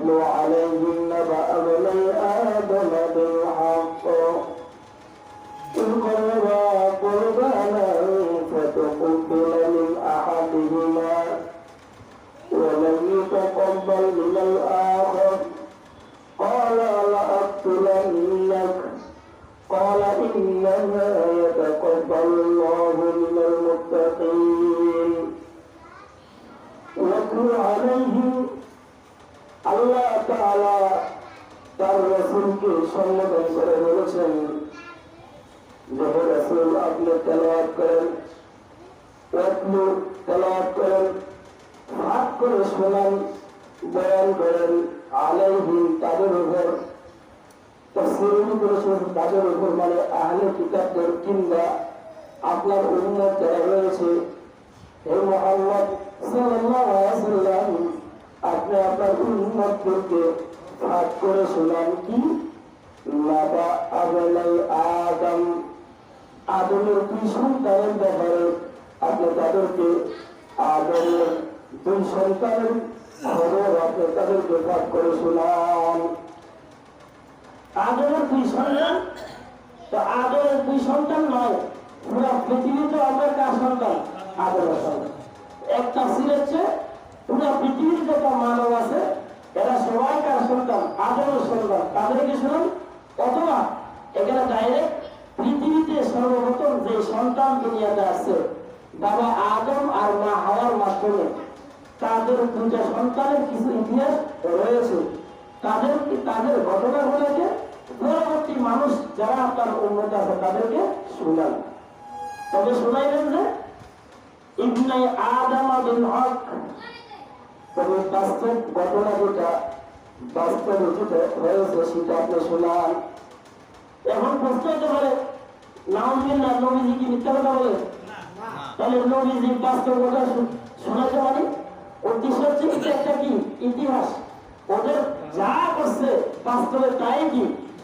واتل عليهم نبأ ابني آدم بالحق إذ قربا قربانا فتقبل من أحدهما ولم يتقبل من الآخر قال لأقتلنك قال إنما يتقبل الله من المتقين واتل عليهم আল্লাহ তাআলা তার রাসূলকে সম্বোধন করে বলেছেন যে হে রাসূল আপনি তেলাওয়াত করেন ওয়াতলু তেলাওয়াত করেন পাঠ করে শোনান বয়ান করেন আলাইহিম তাদের উপর তাফসীর করেছেন তাদের উপর মানে আহলে কিতাবদের কিংবা আপনার উম্মত যারা রয়েছে হে মুহাম্মদ সাল্লাল্লাহু আলাইহি ওয়াসাল্লাম আপনি আপনার উম্মতকে পাঠ করে শোনান কি নাবা আবলাই আদম আদমের দুই সন্তানের ব্যাপারে আপনি তাদেরকে আদমের দুই সন্তানের খবর আপনি তাদেরকে পাঠ করে শোনান। আদমের দুই সন্তান তো আদমের দুই সন্তান নয় পুরো পৃথিবীতে আপনার কার সন্তান আদমের সন্তান একটা সিলেছে পুরো পৃথিবীর যত মানব আছে এরা সবাই কার সন্তান আদমের সন্তান তাদেরকে শুনুন অথবা এখানে ডাইরেক্ট পৃথিবীতে সর্বপ্রথম যে সন্তান দুনিয়াতে আছে বাবা আদম আর মা হাওয়ার মাধ্যমে তাদের দুইটা সন্তানের কিছু ইতিহাস রয়েছে তাদের ঘটনাগুলোকে পরবর্তী মানুষ যারা আপনার উন্নত আছে তাদেরকে শুনান। তবে শুনাইলেন যে ইবনে আদম বিল হক তবে বাস্তব ঘটনা যেটা বাস্তব উচিত হয়েছে সেটা আপনি শোনান। এখন প্রশ্ন হতে পারে নাউজুবিল্লাহ নবীজি কি মিথ্যা কথা বলে? তাহলে নবীজি বাস্তব কথা শোনাতে পারি উদ্দেশ্য হচ্ছে এটা একটা কি ইতিহাস ওদের যা করছে বাস্তবে তাই কি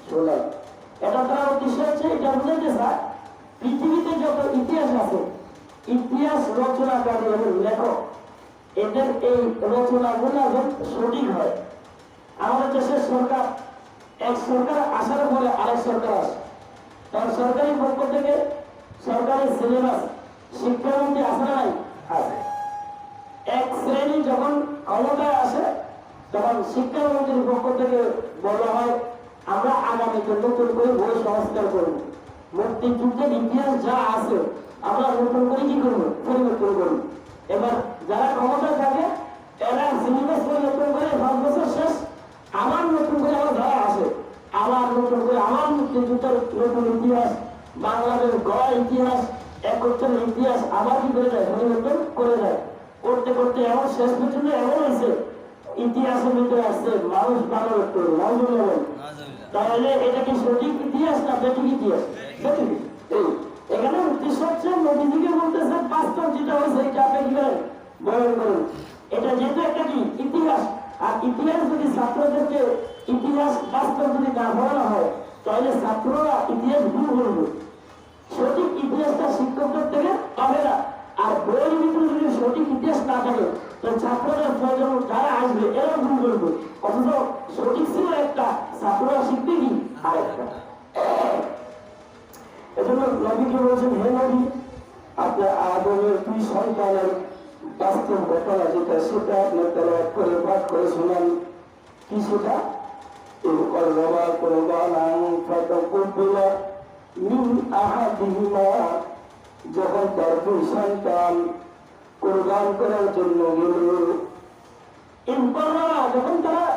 শোনায় এটা তার উদ্দেশ্য হচ্ছে এটা বুঝাইতে চায় পৃথিবীতে যত ইতিহাস আছে ইতিহাস রচনাকারী এবং লেখক এদের এই রচনাগুলো সঠিক হয়। আমাদের দেশের সরকার এক সরকার আসার পরে আরেক সরকার আসে তার সরকারি পক্ষ থেকে সরকারি সিলেবাস শিক্ষামন্ত্রী আসে না নাই আছে এক শ্রেণী যখন ক্ষমতায় আসে তখন শিক্ষামন্ত্রীর পক্ষ থেকে বলা হয় আমরা আগামীতে নতুন করে বই সংস্কার করব মুক্তিযুদ্ধের ইতিহাস যা আছে আমরা নতুন করে কি করবো পরিবর্তন করব। এবার যারা ক্ষমতায় থাকে এরা সিলেবাস পরিবর্তন করে 5 বছর শেষ আবার নতুন করে আমার যারা আসে আবার নতুন করে আমার মুক্তিযুদ্ধের নতুন ইতিহাস বাংলাদেশ গড় ইতিহাস একত্রের ইতিহাস আবার কি করে যায় পরিবর্তন করে যায় করতে করতে এমন শেষ পর্যন্ত এমন হয়েছে ইতিহাসের ভিতরে আসছে মানুষ বাংলার তাহলে এটা কি সঠিক ইতিহাস না বেঠিক ইতিহাস? সঠিক। এখানে উদ্দেশ্য হচ্ছে নবীজিকে বলতেছে বাস্তব যেটা হয়েছে এটা আপনি কি করেন বয়ন করুন। এটা যেহেতু একটা কি ইতিহাস আর ইতিহাস যদি ছাত্রদেরকে ইতিহাস বাস্তব যদি না পড়ানো হয় তাহলে ছাত্ররা ইতিহাস ভুল করবে সঠিক ইতিহাসটা শিক্ষকদের থেকে পাবে না। আর বইয়ের ভিতরে যদি সঠিক ইতিহাস না থাকে তো ছাত্রদের প্রয়োজন যারা আসবে এরা ভুল করবে অথচ সঠিক ছিল একটা ছাত্ররা শিখবে কি আরেকটা। এজন্য নবীকে বলছেন হে নবী আপনার আদমের দুই সন্তানের বাস্তব ঘটনা যেটা সেটা আপনার তেলাওয়াত করে পাঠ করে শোনান। কি সেটা যখন তার দুই সন্তান কোরবান করার জন্য গেল যখন তারা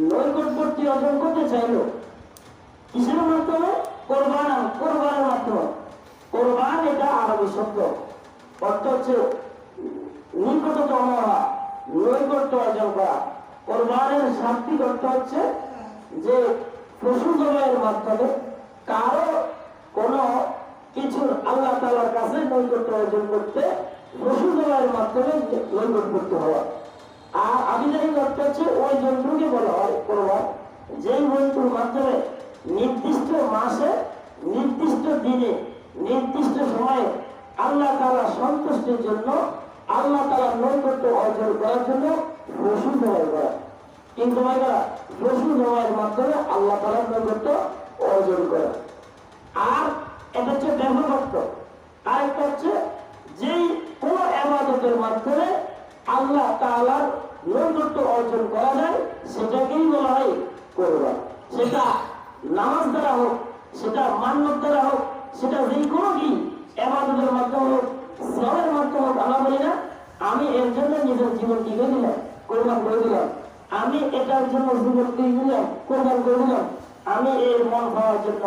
নৈকটবর্তী অর্জন করতে চাইল কিসের মাধ্যমে কোরবানের মাধ্যমে কোরবান এটা আরবি শব্দ অর্থ হচ্ছে নিকটতম হওয়া নৈকট্য অর্জন করা। কোরবানের শাব্দিক অর্থ হচ্ছে যে পশু জবাইয়ের মাধ্যমে কারো কোনো কিছু আল্লাহ তাআলার কাছে নৈকট্য অর্জন করতে পশু জবাইয়ের মাধ্যমে নৈকট্য হওয়া। আর আবিধানিক অর্থ হচ্ছে ওই জন্তুকে বলা হয় কোরবান যেই জন্তুর মাধ্যমে নির্দিষ্ট মাসে নির্দিষ্ট দিনে নির্দিষ্ট সময়ে আল্লাহ তাআলা সন্তুষ্টির জন্য আল্লাহ তাআলার নৈকট্য অর্জন করার জন্য পশু জবাই করা। কিন্তু ভাইরা পশু জবাইয়ের মাধ্যমে আল্লাহ তাআলার নৈকট্য অর্জন করা। আর এটা হচ্ছে দেহভক্ত। আরেকটা হচ্ছে যেই কোন ইবাদতের মাধ্যমে আল্লাহ তাআলার নৈকট্য অর্জন করা যায় সেটাকেই বলা হয় কোরবান। সেটা নামাজ দ্বারা হোক, সেটা মান্যত দ্বারা হোক, সেটা যে কোনো কি ইবাদতের মাধ্যমে হোক, শ্রমের মাধ্যমে হোক, আমরা বলি না আমি এর জন্য নিজের জীবন কি করে দিলাম, কোরবান করে দিলাম, আমি এটার জন্য জীবন দিয়ে দিলাম, কোরবান করে দিলাম, আমি এর মন পাওয়ার জন্য,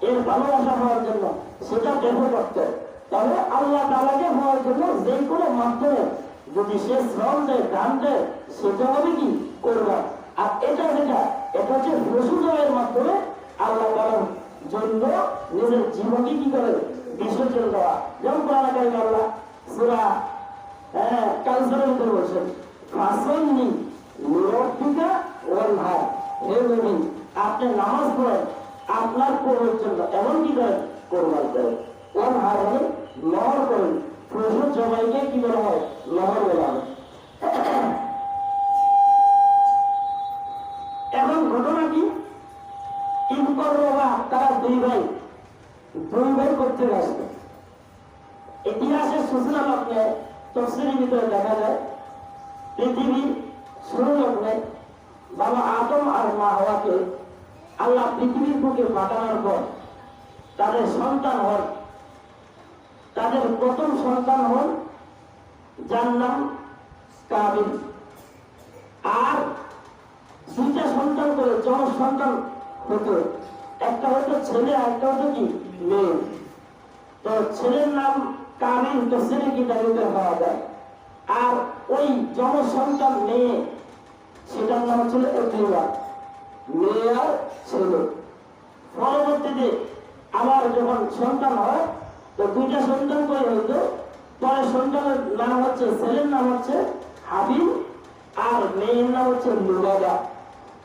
এর ভালোবাসা পাওয়ার জন্য, সেটা দেখো করতে। তবে আল্লাহ তাআলাকে পাওয়ার জন্য যে কোনো মাধ্যমে যদি সে শ্রম দেয়, দান দেয়, সেটা হবে কি কোরবান। আর এটা যেটা, এটা হচ্ছে পশু জবাইয়ের মাধ্যমে আল্লাহ তাআলার জন্য নিজের জীবনকে কি করে বিসর্জন দেওয়া। যেমন কোরআন কারিমে আল্লাহ সূরা কাউসারের ভিতরে বলছেন, ফাসল্লি লিরাব্বিকা ওয়ানহার, হে নবী আপনি নামাজ পড়েন আপনার প্রভুর জন্য, এমন কি করেন কোরবান করেন। ওয়ানহার মানে নহর করেন। পশু জবাইকে কি বলা হয়, নহর বলা হয়। এখন ঘটনা কি, তারা দুই ভাই করতে আসবে। ইতিহাসের সূচনা লগ্নে তফসিরের ভিতরে দেখা যায় পৃথিবীর শুরু লগ্নে বাবা আদম আর মা হাওয়াকে আল্লাহ পৃথিবীর বুকে পাঠানোর পর তাদের সন্তান হন। তাদের প্রথম সন্তান হন যার নাম কাবিল। আর দুইটা সন্তান করে যমজ সন্তান হতো, একটা হতো ছেলে আর একটা হতো কি মেয়ে। তো ছেলের নাম কাবিল, তো ছেলে কি দাঁড়িয়ে পাওয়া যায়। আর ওই যমজ সন্তান মেয়ে, সেটার নাম ছিল একলিবা, মেয়ে আর ছেলে। পরবর্তীতে আবার যখন সন্তান হয় তো দুইটা সন্তান করে হইতো। পরে সন্তানের নাম হচ্ছে, ছেলের নাম হচ্ছে হাবিল আর মেয়ের নাম হচ্ছে লুবাবা।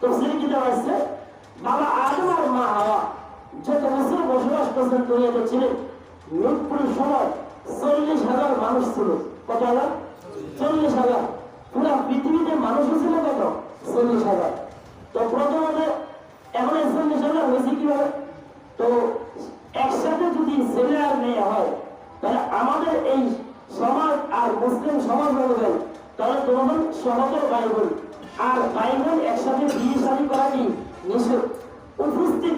তো ছেলে কি দেওয়া হচ্ছে, বাবা আদম আর মা হাওয়া যত বছর বসবাস করছেন দুনিয়াতে ছিলেন, মৃত্যুর সময় 40,000 মানুষ ছিল। কত হাজার? 40,000। পুরা পৃথিবীতে মানুষ ছিল কত? 40,000। তো প্রথমত এখন 40,000 হয়েছে কিভাবে? তো একসাথে যদি ছেলে আর মেয়ে হয় তাহলে আমাদের এই সমাজ আর মুসলিম সমাজ অনুযায়ী তাহলে তোমাদের সহজের ভাই বোন আর ভাই বোন একসাথে বিয়ে শাদী করা কি নিষেধ। উপস্থিত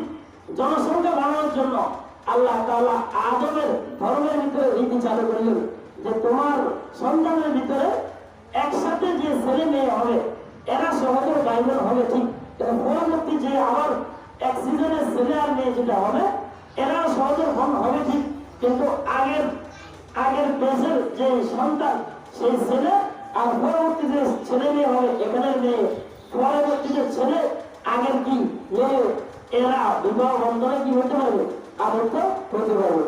জনসংখ্যা বাড়ানোর জন্য আল্লাহ তাআলা আদমের ধর্মের ভিতরে রীতি চালু করলেন যে তোমার সন্তানের ভিতরে একসাথে যে ছেলে মেয়ে হবে এরা সহজের ভাই বোন হবে, ঠিক। পরবর্তী যে আবার এক সিজনের ছেলে আর মেয়ে যেটা হবে এরা সহজের বোন হবে, ঠিক। কিন্তু আগের দেশের যে সন্তান সেই ছেলে আর পরবর্তী যে ছেলে মেয়ে হবে এখানের মেয়ে, পরবর্তী যে ছেলে আগের কি মেয়ে, এরা বিবাহ বন্ধনে কি হতে পারবে, আবদ্ধ হতে পারবে।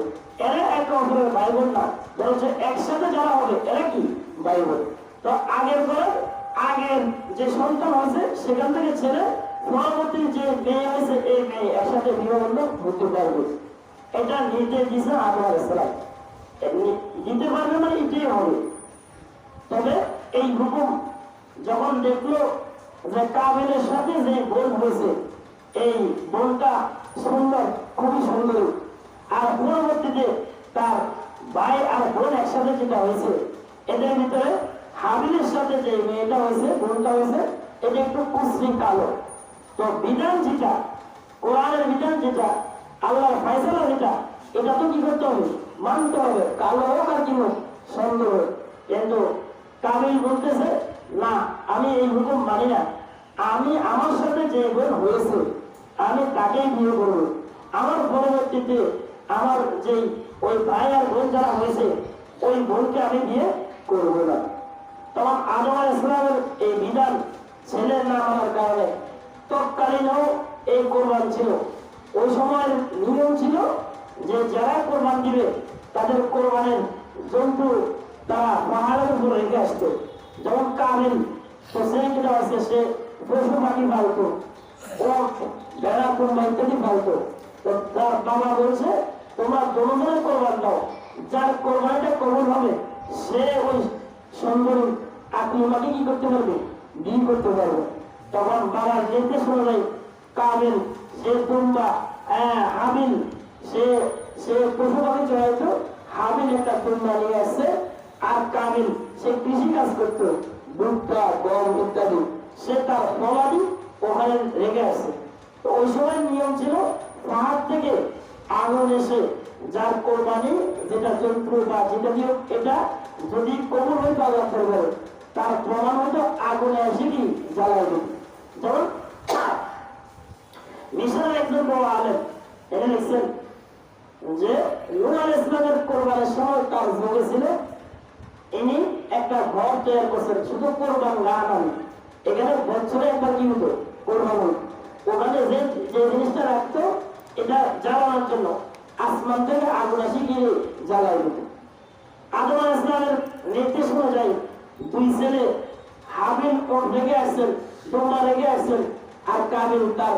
এরা একে অপরের ভাই বোন না, বলছে একসাথে যারা হবে এরা কি ভাই বোন। তো আগের যে সন্তান হয়েছে সেখান থেকে ছেলে, পরবর্তী যে মেয়ে হয়েছে এই মেয়ে একসাথে বিবাহ বন্ধন হতে পারবে। এটা নির্দেশ দিয়েছে আদম আলাইহিস সালাম। দিতে পারবে মানে এটাই হবে। তবে এই হুকুম যখন দেখলো যে কাবিলের সাথে যে বোন হয়েছে এই বোনটা সুন্দর, খুবই সুন্দর, আর পরবর্তীতে তার ভাই আর বোন একসাথে যেটা হয়েছে এদের ভিতরে হাবিলের সাথে যে মেয়েটা হয়েছে, বোনটা হয়েছে, এটা একটু কুশ্রী কালো। তো বিধান যেটা, কোরআনের বিধান যেটা, আল্লাহর ফয়সালা যেটা, এটা তো কি করতে হবে, মানতে হবে, কালো হোক আর কি হোক, সুন্দর হোক। কিন্তু কাবিল বলতেছে না, আমি এই হুকুম মানি না, আমি আমার সাথে যে বোন হয়েছে আমি তাকেই বিয়ে করবো, আমার পরবর্তীতে আমার যে ওই ভাই আর বোন যারা হয়েছে ওই বোনকে আমি বিয়ে করবো না। তখন আদম আলাইহিস সালামের এই বিধান ছেলের না হওয়ার কারণে তৎকালীনও এই কোরবান ছিল। ওই সময়ের নিয়ম ছিল যে যারা কোরবান দিবে তাদের কোরবানের জন্তু তারা পাহাড়ের উপর রেখে আসতো। যেমন কাবিল, তো সেই যেটা আছে সে পশু পাখি পালতো, ও ভেড়া কুরমা ইত্যাদি পালতো। তো তার বাবা বলছে তোমরা দুজনে কোরবান দাও, যার কোরবানিটা কবুল হবে সে ওই সুন্দরী আকলিমাকে কি করতে পারবে, বিয়ে করতে পারবে। তখন বাবার নির্দেশ অনুযায়ী কাবিল সে দুম্বা হাবিল সে সে পশু পাখি চড়াইতো, হাবিল একটা দুম্বা নিয়ে আসছে, আর কাবিল সে কৃষি কাজ করতো, ভুট্টা গম ইত্যাদি, সে তার ফলাদি ওখানে রেখে আসছে। তো ওই সময় নিয়ম ছিল পাহাড় থেকে আগুন এসে যার কোরবানি যেটা যন্ত্র বা যেটা দিয়ে এটা যদি কবুল হইতো আল্লাহ করবে, তার প্রমাণ হয়তো আগুনে এসে কি জ্বালাই দিত। যেমন মিশরের একজন বড় আলেম এটা লিখছেন যে নূহ আলাইহিস সালামের কোরবানির সময় তার যুগে ছিল, ইনি একটা ঘর তৈরি করছেন শুধু কোরবান লাগানো, এখানে বছরে একবার কি হতো কোরবান হতো, ওখানে যে যে জিনিসটা রাখতো এটা জ্বালানোর জন্য আসমান থেকে আগুন আসি গিয়ে জ্বালাই দিত। আদম আলাইহিস সালামের নির্দেশ অনুযায়ী দুই ছেলে হাবিল ওর রেখে আসছেন, দুম্বা রেখে আসছেন, আর কাবিল তার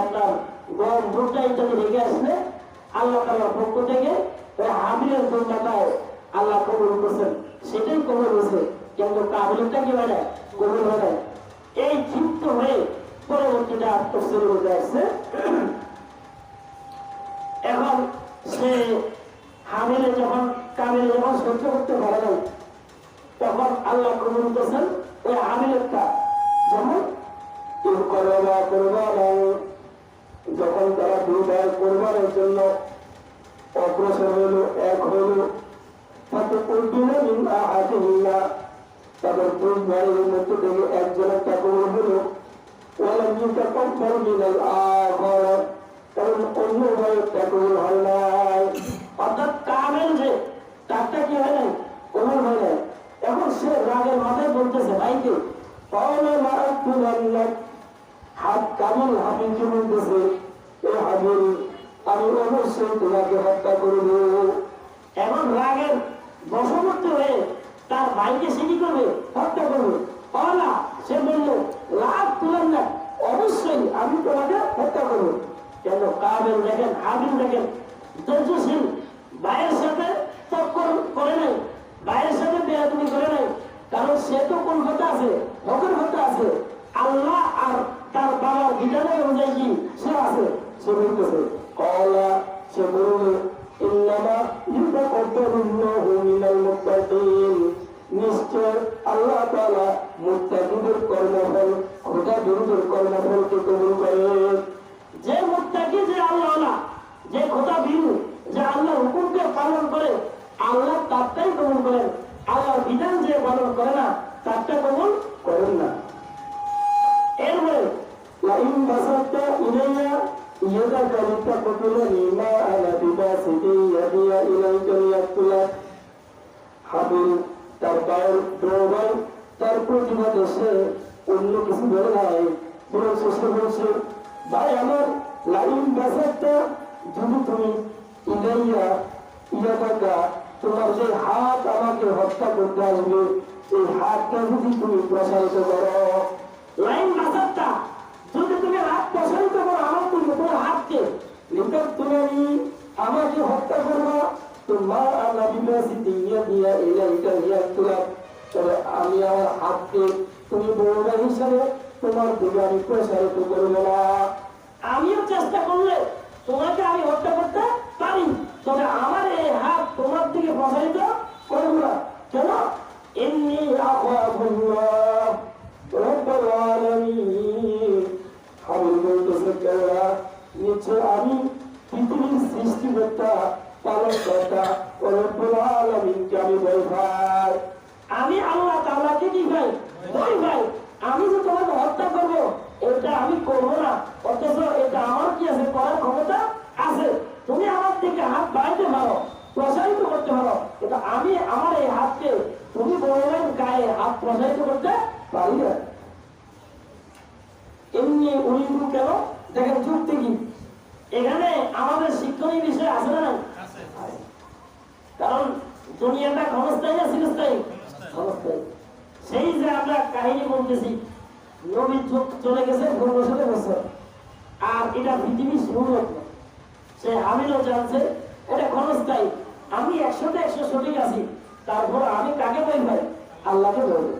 আপনার গম ভুট্টা ইত্যাদি রেখে আসলে আল্লাহ তাআলার পক্ষ থেকে ওই হাবিলের দুম্বাটাও আল্লাহ কবুল করছেন, সেটাই কবুল হয়েছে, কিন্তু কাবিলটা কি হয় না কবুল হয় না। এই ক্ষিপ্ত হয়ে পরবর্তীটা তফসিলের মধ্যে আসছে। এখন সে হাবিলে যখন কাবিলে যখন সহ্য করতে পারে নাই, তখন আল্লাহ কবুল করছেন ওই হাবিলেরটা। যেমন যখন তারা দুই ভাই কোরবানের জন্য অগ্রসর হইল, এক হইল, তাতে তাদের দুই ভাইয়ের মধ্যে থেকে একজনের তা কবুল হইল, কারণ অন্য ভাইয়ের তা কবুল হয় নাই। অর্থাৎ কামেল যে তারটা কি হয় নাই কবুল হয় নাই। এখন সে রাগের মাথায় বলতেছে ভাইকে হাত কাবিল হাবিলকে বলতেছে, এ হাবিল আমি অবশ্যই তোমাকে হত্যা করব। এখন রাগের বশবর্তী হয়ে তার ভাইকে সে কি করবে হত্যা করবে। না, সে বলল লাভ তুলেন না, অবশ্যই আমি তোমাকে হত্যা করবো। কেন কাবিল দেখেন হাবিল দেখেন ধৈর্যশীল, ভাইয়ের সাথে তক্কর করে নাই, ভাইয়ের সাথে বেয়াদবি করে নাই, কারণ সে তো কোন কথা আছে হকের কথা আছে, আল্লাহ আর তার বাবার বিধানের অনুযায়ী কি সে আছে। সে বলতেছে কলা, সে বলবে ইন্নামা ইউতাকাব্বালুল্লাহু মিনাল মুত্তাকিন, নিশ্চয় আল্লাহ তাআলা মুত্তাকিদের কর্মফল খোদা বিরুদ্ধের কর্মফলকে কবুল করেন। যে মুত্তাকি, যে আল্লাহওয়ালা, যে খোদা বিরু, যে আল্লাহর হুকুমকে পালন করে আল্লাহ তারটাই কবুল করেন, আল্লাহর বিধান যে পালন করে না তারটা কবুল করেন না। এরপরে লাইন বাসাতা ইলাইয়া ইয়াদাকা লিতাকতুলানি মা আনা বিবাসিতি ইয়াদিয়া ইলাইকা লিয়াকতুলাক। হাবিল তার বাবার দৌড়াই তার প্রতিবাদে সে অন্য কিছু বলে নাই, বরং সে বলছে ভাই আমার লাইন বাসাতা, যদি তুমি ইলাইয়া ইয়াদাকা তোমার যে হাত আমাকে হত্যা করতে আসবে, এই হাতটা যদি তুমি প্রসারিত করো, লাইন বাসাতা যদি তুমি হাত প্রসারিত করো আমার তুমি তোমার হাতকে লিখে তুমি আমাকে হত্যা করবো, তো মা আল্লাহ বিবাসী দিয়া দিয়া ইলাইকা লিয়াকতুলাক, তবে আমি আমার হাতকে তুমি বড় হিসাবে তোমার দিকে আমি প্রসারিত করবো না। আমিও চেষ্টা করলে তোমাকে আমি হত্যা করতে পারি, তবে আমার এই হাত তোমার দিকে প্রসারিত করবো না। কেন? ইন্নী আখাফুল্লাহ রাব্বুল আলামিন। হাবিল বলতেছে কেননা নিশ্চয় আমি পৃথিবীর সৃষ্টিকর্তা পালনকর্তা রব্বুল আলামিনকে আমি ভয় পাই, আমি আল্লাহ তাআলাকে কি ভাই ভয় পাই। আমি যে তোমাকে হত্যা করবো এটা আমি করবো না, অথচ এটা আমার কি আছে করার ক্ষমতা আছে। তুমি আমার থেকে হাত বাড়াইতে পারো, প্রসারিত করতে পারো, কিন্তু আমি আমার এই হাতকে তুমি বললেন গায়ে হাত প্রসারিত করতে পারি না। এমনি উড়িদু কেন দেখেন যুক্তি কি এখানে আমাদের শিক্ষণীয় বিষয় আছে না? কারণ দুনিয়াটা ক্ষণস্থায়ী না চিরস্থায়ী? ক্ষণস্থায়ী। সেই যে আমরা কাহিনী বলতেছি নবীর যুগ চলে গেছে 1500 বছর, আর এটা পৃথিবী শুরু হতো, সে হাবিলও জানছে এটা ক্ষণস্থায়ী। আমি 100তে 100 সঠিক আছি, তারপর আমি কাকে বই ভাই? আল্লাহকে বলবো।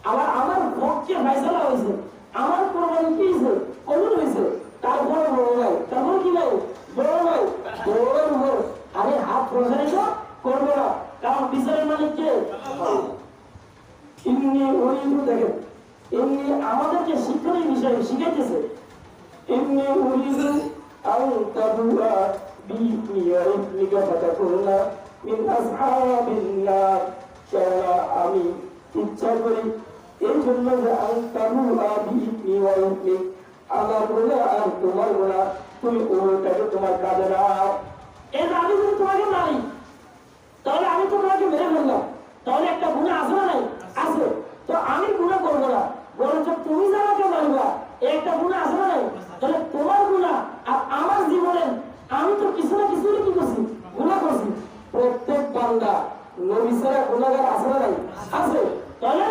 আবার আমার পক্ষে ফয়সালা হয়েছে, আমার কোরবানি কি হয়েছে, কবুল হয়েছে, তারপরে বড় ভাই, তারপরে কি ভাই, বড় ভাই, বড় উপর আরে হাত প্রসারিত করবো না, কারণ বিচারের মালিক কে? এমনি উরিদু দেখেন, এমনি আমাদেরকে শিক্ষণীয় বিষয় শিখাইতেছে। এমনি উরিদু আন তাবুয়া বিইসমি ওয়া ইসমিকা ফাতাকুনা মিন আসহাবিন নার। আমি ইচ্ছা করি এই জন্য যে আন তাবুয়া বিইসমি ওয়া ইসমিক, আমার গুনাহ আর তোমার গুনাহ তুমি ওটাকে তোমার কাজে নাও। এই যে আমি যদি তোমাকে মারি, তাহলে আমি তো তোমাকে মেরে ফেললাম, তাহলে একটা গুনাহ আছে না নাই? আছে। তো আমি গুনাহ করবো না, বরঞ্চ তুমি যাকে মারবা একটা গুনাহ আছে না নাই? তাহলে তোমার গুনাহ আর আমার জীবনের আমি তো কিছু না কিছু কি করছি, গুনাহ করছি। প্রত্যেক বান্দা নবী ছাড়া গুনাহগার আছে না নাই? আছে। তাহলে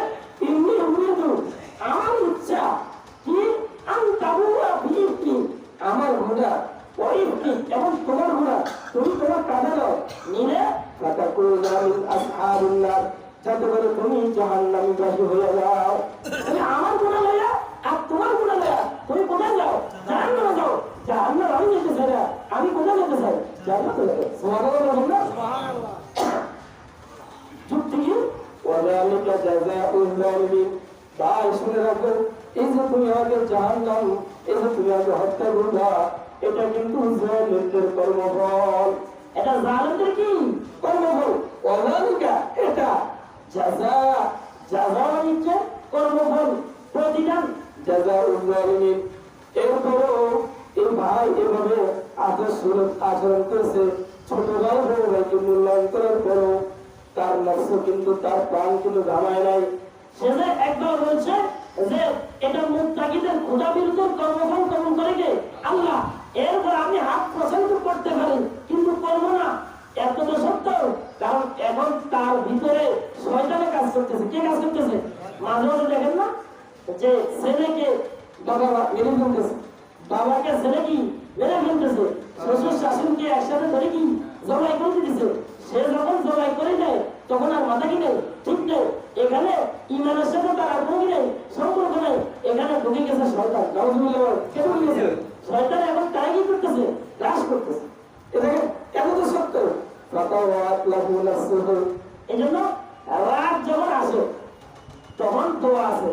ইন্নী উরিদু, আমার ইচ্ছা কি আন তাবুয়া বিইসমি, আমার গুনাহ ওই কি এবং তোমার গুনাহ তুমি তোমার কাঁধে নাও, নিলে ফাতাকুনা মিন আসহাবিন নার, যাতে করে তুমি জাহান্নামীবাসী হয়ে যাও। তাহলে আমার গুনাহ লইয়া আর তোমার গুনাহ লইয়া তুমি কোথায় যাও? জাহান্নামে যাও। জাহান্নাম আমি যেতে চাই না, আমি কোথায় যেতে চাই? জান্নাতে যাবো। সুবহানাল্লাহ বলুন না। সুবহানাল্লাহ। যুক্তি কি? ওয়াযালিকা জাযাউল যালিমিন। তাই শুনে রাখো, এই যে তুমি আমাকে জাহান্নাম, এই যে তুমি আমাকে হত্যা করবা, এটা কিন্তু জালিমদের কর্মফল। এটা জালিমদের কি কর্মফল? ওয়াযালিকা, এটা জাযা, জাযা মানে কর্মফল, প্রতিদান, জাযাউল যালিমিন। এরপরও এই ভাই এভাবে আচরণ করছে, ছোট ভাই বড় ভাইকে মূল্যায়ন করার পরও তার নফস কিন্তু, তার প্রাণ কিন্তু ঘামায় নাই। সে যে একবার বলছে যে এটা মুত্তাকিদের খোদা বিরুদ্ধে কর্মফল কবুল করে কে? আল্লাহ। এরপর আমি হাত প্রসারিত করতে পারি কিন্তু করবো না, এত তো সত্য। কারণ এখন তার ভিতরে শয়তানে কাজ করতেছে। কে কাজ করতেছে? মাঝে মাঝে দেখেন না যে ছেলেকে বাবা মেরে ফেলতেছে, বাবাকে ছেলে কি মেরে ফেলতেছে, শ্বশুর শাশুড়িকে একসাথে ধরে কি জবাই করে দিতেছে। সে যখন জবাই করে দেয় তখন আর মাথা কি নেই, ঠিক নেই। এখানে ইমানের সাথে তার আর কোনো কি নেই, সম্পর্ক নেই। এখানে ঢুকে গেছে শয়তান। কে ঢুকে গেছে? শয়তান। এখন তারা কি করতেছে? গ্রাস করতেছে। এটাকে এত তো সত্য। এই জন্য রাত যখন আসে তখন দোয়া আছে।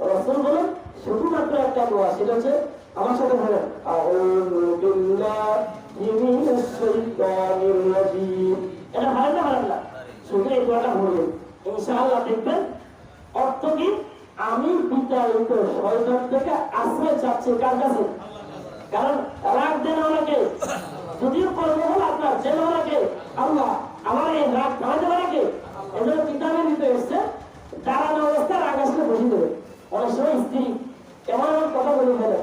রাসূল বলেন শুধুমাত্র একটা দোয়া, সেটা হচ্ছে আমার সাথে বলেন, আউযু বিল্লাহি মিনাশ শাইতানির রাজীম। এটা ভালো না? ভালো না? শুধু এই দোয়াটা বলবেন, ইনশাআল্লাহ দেখবেন অর্থ কি? আমি বিতাড়িত শয়তান থেকে আশ্রয় চাচ্ছি কার কাছে? কারণ রাগ দেন ওনাকে, যদিও কর্মফল আপনার, দেন ওনাকে আল্লাহ। আমার এই রাগ থামাতে পারে কে? এজন্য কিতাবে দিতে এসছে দাঁড়ানো অবস্থায় রাগ আসলে বসে দেবে। অনেক সময় স্ত্রী এমন এমন কথা বলে ফেলে,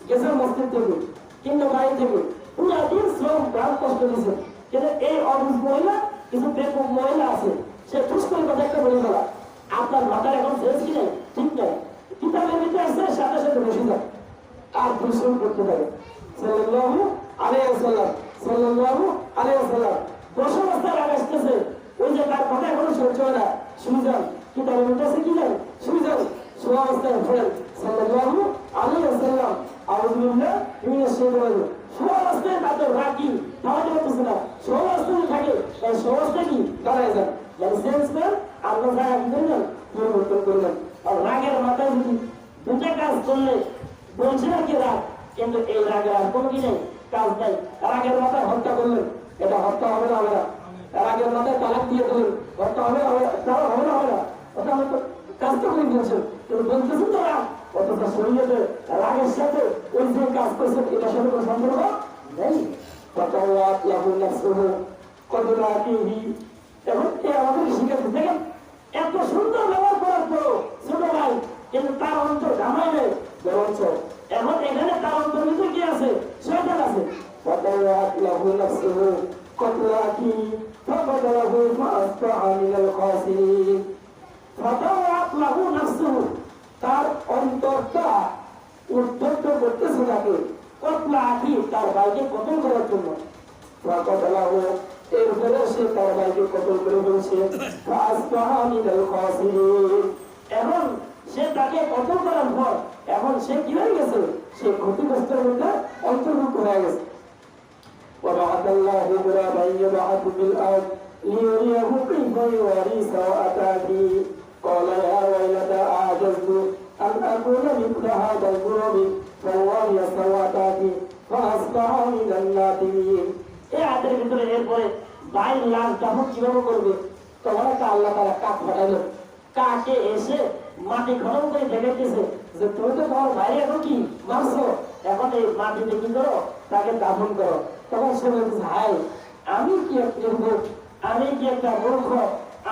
গেছেন মসজিদ থেকে কিংবা বাড়ি থেকে, পুরো দিন শ্রম প্রাণ কষ্ট দিচ্ছে, কিন্তু এই অবুঝ মহিলা, কিছু বেকুব মহিলা আছে, সে ঠুস করে কথা একটা বলে ফেলা। আপনার মাথার এখন সেন্স কি নেই, ঠিক নেই। কিতাবের ভিতরে আসছে সাথে সাথে বসে যায় আর পরিশ্রম করতে পারে। সাল্লাল্লাহু আলাইহি ওয়াসাল্লাম, সাল্লাল্লাহু আলাইহি ওয়াসাল্লাম বসে অবস্থায় রাগ আসতেছে, ওই যে তার কথা এখনো সহ্য হয় না, শুনে যান কিতাবের ভিতরে আছে কি নেই, শুনে যান শোয়া অবস্থায় পড়েন সাল্লাল্লাহু আলাইহি ওয়াসাল্লাম আউযু বিল্লাহি মিনাশ শাইতানির রাজীম। শোয়া অবস্থায় তাদের রাগ কি থামাতে পারতেছে না, শোয়া অবস্থায় থাকে, তাই শোয়া অবস্থায় কি দাঁড়ায় যান, মানে সেন্স করেন আপনার রাগ কি করলেন, পরিবর্তন করলেন। আর রাগের মাথায় যদি দুটা কাজ করলে বলছে না কি রাগ, কিন্তু এই রাগের আর কোনো কি নেই, কাজ নাই। রাগের মাথায় হত্যা করলেন, এটা হত্যা হবে না, হবে না। রাগের মাথায় তালাক দিয়ে দিলেন, হত্যা হবে না, হবে না, হবে না। ওটা হয়তো কাজটা করে দিয়েছেন, কিন্তু বলতেছেন তো রাগ, অথচ শরীরে রাগের সাথে ওই যে কাজ করছেন এটার সাথে কোনো সম্পর্ক নেই। এবং আমাদের শিখাতে দেখেন এত সুন্দর ব্যবহার করার পরও ছোট ভাই কিন্তু তার অন্তর ঘামায় নেই, বরঞ্চ এখন এখানে তার অন্তর ভিতরে কি আছে? শয়তান আছে। তার অন্তরটা উদ্বুদ্ধ করতেছে তাকে কতলা আঁকি তার ভাইকে কতল করার জন্য। এরপরে সে তার ভাইকে কতল করে ফেলছে। এখন সে তাকে কত করার পর এখন সে কি হয়ে গেছে, সে ক্ষতিগ্রস্তের মধ্যে অন্তর্ভুক্ত হয়ে গেছে। وبعث الله غرابا يبعث في الارض ليريه كيف يواري سوءة أخيه قال يا ويلتى أعجزت أن أكون مثل هذا الغراب فواري سوءة أخي فأصبح من النادمين। এই আয়াতের ভিতরে এরপরে ভাইয়ের লাশ দাফন কিভাবে করবে, তখন একটা আল্লাহ তাআলা কাক পাঠাইলেন। কাকে এসে মাটি খনন করে দেখাইতেছে যে তুমি তো তোমার ভাই এখন কি মারছো, এখন এই মাটিতে কি করো, তাকে দাফন করো। তখন সে বলতেছে হাই আমি কি একটা মূর্খ,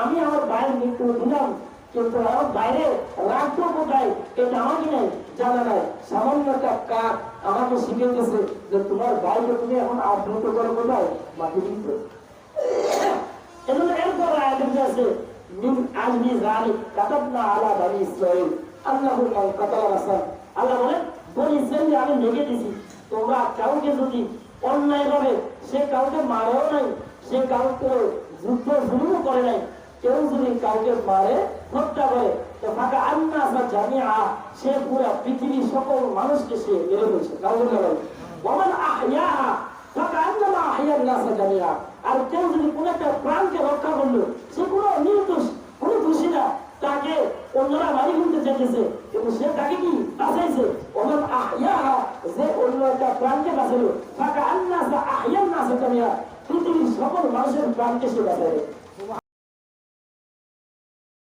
আমি আমার ভাইয়ের মৃত্যু দিলাম, কিন্তু আমার বাইরে রাখবো কোথায় এটা আমাকে নেই জানা নাই। সামান্য একটা কাক আমাকে শিখাইতেছে যে তোমার ভাইকে তুমি এখন আবৃত করো কোথায়, মাটি দিতে। এজন্য এরপর আয়াতে আছে মিন আজমি যালিক কাতাবনা আলা বনি ইসরাঈল আল্লাহু মান কাতালা রাসূল। আল্লাহ বলেন বনি ইসরাঈল আমি লিখে দিয়েছি তোমরা কাউকে যদি অন্যায়ভাবে, সে কাউকে মারেও নাই, সে কাউকে যুদ্ধ শুরু করে নাই, কেউ যদি কাউকে মারে হত্যা করে তো ফাঁকা আন্নাসা জামিআ, সে পুরো পৃথিবীর সকল মানুষকে সে মেরে ফেলছে। ওমান আহইয়াহা ফাঁকা আন্নামা আহইয়ান নাসা জামিআ, আর কেউ যদি কোন একটা প্রাণকে রক্ষা করলো, সে কোনো নির্দোষ, কোনো দোষী না, তাকে অন্যরা মারি ফেলতে চেয়েছে কিন্তু সে তাকে কি বাঁচাইছে। ওমান আহইয়াহা, যে অন্য একটা প্রাণকে বাঁচালো, ফাঁকা আন্নাসা আহইয়ান নাসা জামিআ, পৃথিবীর সকল মানুষের প্রাণকে সে বাঁচাইবে।